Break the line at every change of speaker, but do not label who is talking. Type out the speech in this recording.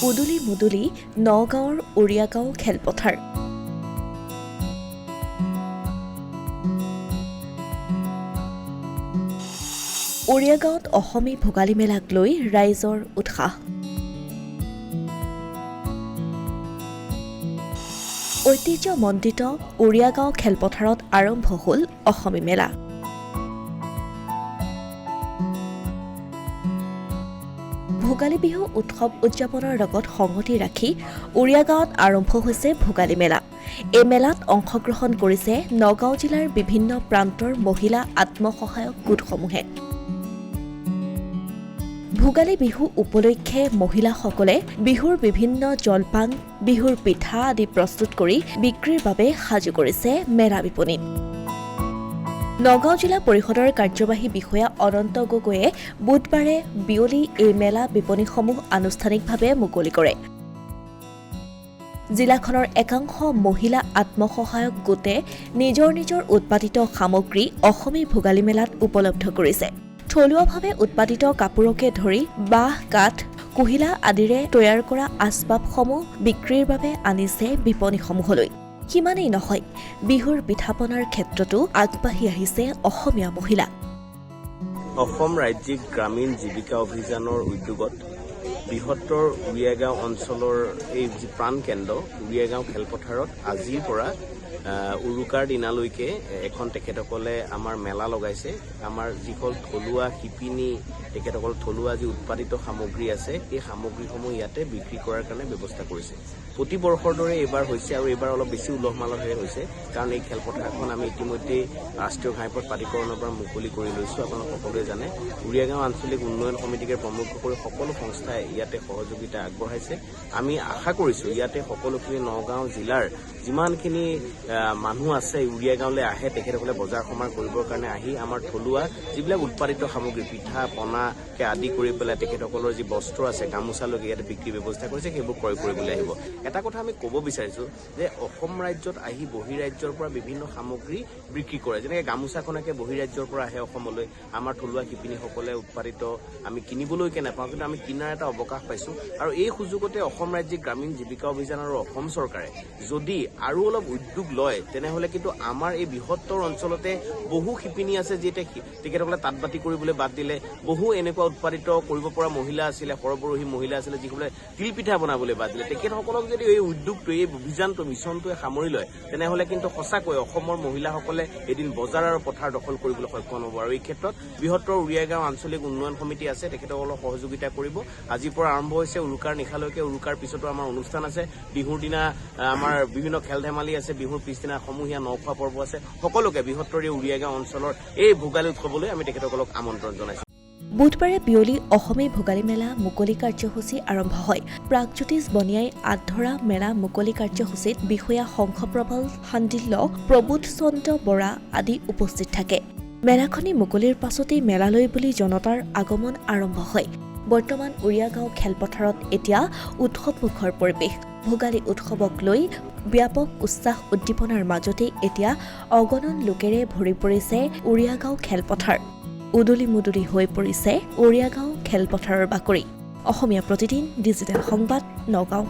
উদুলি মুদুলি নগাঁৱৰ উৰিয়াগাঁও খেলপথাৰ। উৰিয়াগাঁৱত অসমী ভোগালী মেলাক লৈ ৰাইজৰ উৎসাহ। ঐতিহ্যমণ্ডিত উৰিয়াগাঁও খেলপথাৰত আৰম্ভ হ'ল অসমী মেলা। ভোগালী বিহু উৎসৱ উদযাপনৰ লগত সংগতি ৰাখি উৰিয়াগাঁৱত আৰম্ভ হৈছে ভোগালী মেলা। এই মেলাত অংশগ্ৰহণ কৰিছে নগাঁও জিলাৰ বিভিন্ন প্ৰান্তৰ মহিলা আত্মসহায়ক গোটসমূহে। ভোগালী বিহু উপলক্ষে মহিলাসকলে বিহুৰ বিভিন্ন জলপান, বিহুৰ পিঠা আদি প্ৰস্তুত কৰি বিক্ৰীৰ বাবে সাজু কৰিছে মেলা বিপণীত। নগাঁও জিলা পৰিষদৰ কাৰ্যবাহী বিষয়া অনন্ত গগৈয়ে বুধবাৰে বিয়লি এই মেলা বিপণীসমূহ আনুষ্ঠানিকভাৱে মুকলি কৰে। জিলাখনৰ একাংশ মহিলা আত্মসহায়ক গোটে নিজৰ নিজৰ উৎপাদিত সামগ্ৰী অসমী ভোগালী মেলাত উপলব্ধ কৰিছে। থলুৱাভাৱে উৎপাদিত কাপোৰকে ধৰি বাঁহ, কাঠ, কুহিলা আদিৰে তৈয়াৰ কৰা আচবাবসমূহ বিক্ৰীৰ বাবে আনিছে বিপণীসমূহলৈ। সিমানেই নহয়, বিহুৰ পিঠা-পনাৰ ক্ষেত্ৰতো আগবাঢ়ি আহিছে অসমীয়া মহিলা।
অসম ৰাজ্যিক গ্ৰামীণ জীৱিকা অভিযানৰ উদ্যোগত বৃহত্তৰ উৰিয়াগাঁও অঞ্চলৰ এই যি প্ৰাণকেন্দ্ৰ উৰিয়াগাঁও খেলপথাৰত আজিৰ পৰা উৰুকাৰ দিনালৈকে এখন তেখেতসকলে আমাৰ মেলা লগাইছে। আমাৰ যিসকল থলুৱা শিপিনী, তেখেতসকল থলুৱা যি উৎপাদিত সামগ্ৰী আছে, এই সামগ্ৰীসমূহ ইয়াতে বিক্ৰী কৰাৰ কাৰণে ব্যৱস্থা কৰিছে। প্ৰতি বৰ্ষৰ দৰে এইবাৰ হৈছে আৰু এইবাৰ অলপ বেছি উলহ মালহেৰে হৈছে, কাৰণ এই খেলপথাৰখন আমি ইতিমধ্যেই ৰাষ্ট্ৰীয় ঘাইপথ প্ৰাধিকৰণৰ পৰা মুকলি কৰি লৈছোঁ। আপোনালোক সকলোৱে জানে, উৰিয়াগাঁও আঞ্চলিক উন্নয়ন সমিতিকে প্ৰমুখ কৰি সকলো সংস্থাই ইয়াতে সহযোগিতা আগবঢ়াইছে। আমি আশা কৰিছোঁ ইয়াতে সকলোখিনি নগাঁও জিলাৰ যিমানখিনি মানুহ আছে উৰিয়াগাঁৱলৈ আহে, তেখেতসকলে বজাৰ সমাৰ কৰিবৰ কাৰণে আহি আমাৰ থলুৱা যিবিলাক উৎপাদিত সামগ্ৰী, পিঠা পনাকে আদি কৰি পেলাই তেখেতসকলৰ যি বস্ত্ৰ আছে, গামোচালৈকে ইয়াতে বিক্ৰীৰ ব্যৱস্থা কৰিছে, সেইবোৰ ক্ৰয় কৰিবলৈ আহিব। এটা কথা আমি ক'ব বিচাৰিছোঁ যে অসম ৰাজ্যত আহি বহিৰাজ্যৰ পৰা বিভিন্ন সামগ্ৰী বিক্ৰী কৰে। যেনেকৈ গামোচাখনকে বহিৰাজ্যৰ পৰা আহে অসমলৈ, আমাৰ থলুৱা শিপিনীসকলে উৎপাদিত আমি কিনিবলৈকে নাপাওঁ, কিন্তু আমি কিনাৰ এটা অৱকাশ পাইছোঁ। আৰু এই সুযোগতে অসম ৰাজ্যিক গ্ৰামীণ জীৱিকা অভিযান আৰু অসম চৰকাৰে যদি আৰু অলপ উদ্যোগ লয়, তেনেহ'লে কিন্তু আমাৰ এই বৃহত্তৰ অঞ্চলতে বহু শিপিনী আছে, যিয়ে তেখেতসকলে তাঁতবাতি কৰিবলৈ বাদ দিলে। বহু এনেকুৱা উৎপাদিত কৰিব পৰা মহিলা আছিলে, সৰবৰাহী মহিলা আছিলে, যিসকলে তিলপিঠা বনাবলৈ বাদ দিলে। তেখেতসকলক যদি এই উদ্যোগটো, এই অভিযানটো, মিছনটোৱে সামৰি লয়, তেনেহ'লে কিন্তু সঁচাকৈ অসমৰ মহিলাসকলে এদিন বজাৰ আৰু পথাৰ দখল কৰিবলৈ সক্ষম হ'ব। আৰু এই ক্ষেত্ৰত বৃহত্তৰ উৰিয়াগাঁও আঞ্চলিক উন্নয়ন সমিতি আছে, তেখেতসকলক সহযোগিতা কৰিব। আজিৰ পৰা আৰম্ভ হৈছে উৰুকাৰ নিশালৈকে। উৰুকাৰ পিছতো আমাৰ অনুষ্ঠান আছে। বিহুৰ দিনা আমাৰ বিভিন্ন খেল ধেমালি আছে, বিহুৰ পিছদিনা সমূহীয়া নখোৱা পৰ্ব আছে। সকলোকে বৃহত্তৰ এই উৰিয়াগাঁও অঞ্চলৰ এই ভোগালী উৎসৱলৈ আমি তেখেতসকলক আমন্ত্ৰণ জনাইছোঁ।
বুধবাৰে বিয়লি অসমী ভোগালী মেলা মুকলি কাৰ্যসূচী আৰম্ভ হয়। প্ৰাগজ্যোতিষ বনিয়াই আধৰা মেলা মুকলি কাৰ্যসূচীত বিষয়া শংখপ্ৰবল শাণ্ডিল্য, প্ৰবোধ চন্দ্ৰ বৰা আদি উপস্থিত থাকে। মেলাখনি মুকলিৰ পাছতেই মেলালৈ বুলি জনতাৰ আগমন আৰম্ভ হয়। বৰ্তমান উৰিয়াগাঁও খেলপথাৰত এতিয়া উৎসৱমুখৰ পৰিৱেশ। ভোগালী উৎসৱক লৈ ব্যাপক উৎসাহ উদ্দীপনাৰ মাজতেই এতিয়া অগণন লোকেৰে ভৰি পৰিছে উৰিয়াগাঁও খেলপথাৰ। উদুলি মুদুলি হৈ পৰিছে উৰিয়াগাঁও খেলপথাৰৰ বাকৰি। অসমীয়া প্ৰতিদিন ডিজিটেল সংবাদ, নগাঁও।